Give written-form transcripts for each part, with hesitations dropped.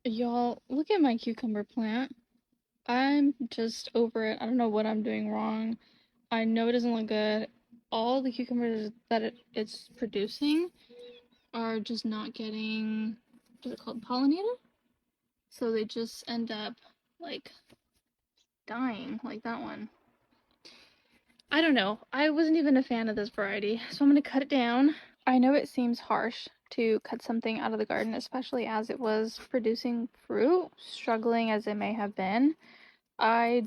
Y'all, look at my cucumber plant. I'm just over it. I don't know what I'm doing wrong. I know it doesn't look good. All the cucumbers that it's producing are just not getting, what's it called, pollinated? So they just end up, like, dying, like that one. I don't know. I wasn't even a fan of this variety, so I'm gonna cut it down. I know it seems harsh to cut something out of the garden, especially as it was producing fruit, struggling as it may have been. I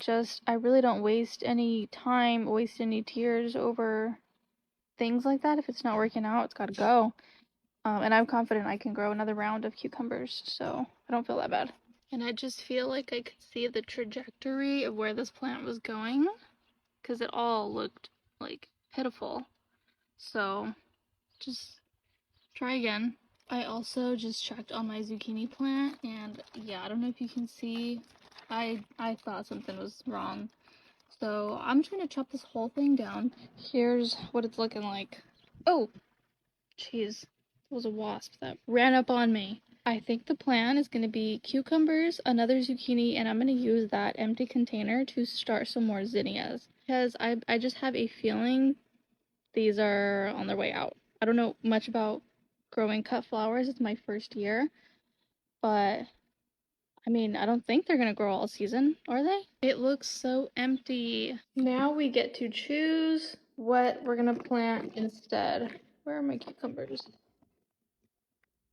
really don't waste any time, waste any tears over things like that. If it's not working out, it's gotta go. And I'm confident I can grow another round of cucumbers, so I don't feel that bad. And I just feel like I could see the trajectory of where this plant was going, because it all looked like pitiful. So just try again. I also just checked on my zucchini plant, and yeah, I don't know if you can see, I thought something was wrong. So I'm trying to chop this whole thing down. Here's what it's looking like. Oh, jeez. It was a wasp that ran up on me. I think the plan is going to be cucumbers, another zucchini, and I'm going to use that empty container to start some more zinnias. Because I just have a feeling these are on their way out. I don't know much about growing cut flowers. It's my first year. But I mean, I don't think they're gonna grow all season, are they? It looks so empty. Now we get to choose what we're gonna plant instead. Where are my cucumbers?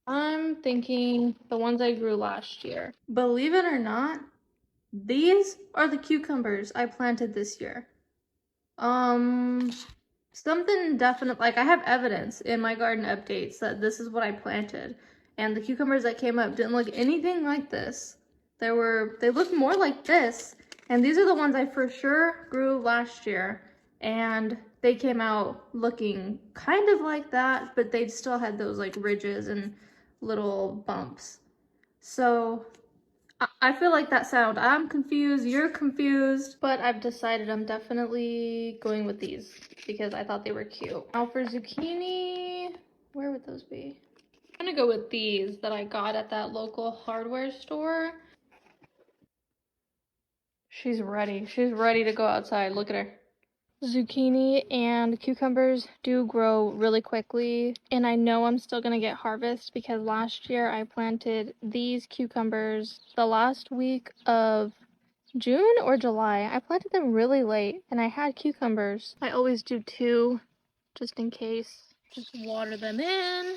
I'm thinking the ones I grew last year. Believe it or not, these are the cucumbers I planted this year. Something definite, like I have evidence in my garden updates that this is what I planted. And the cucumbers that came up didn't look anything like this. They looked more like this. And these are the ones I for sure grew last year. And they came out looking kind of like that, but they still had those like ridges and little bumps. So I feel like that sound. I'm confused, you're confused, but I've decided I'm definitely going with these because I thought they were cute. Now for zucchini, where would those be? I'm gonna go with these that I got at that local hardware store. She's ready. She's ready to go outside. Look at her. Zucchini and cucumbers do grow really quickly, and I know I'm still gonna get harvest because last year I planted these cucumbers the last week of June or July. I planted them really late and I had cucumbers. I always do two just in case. Just water them in.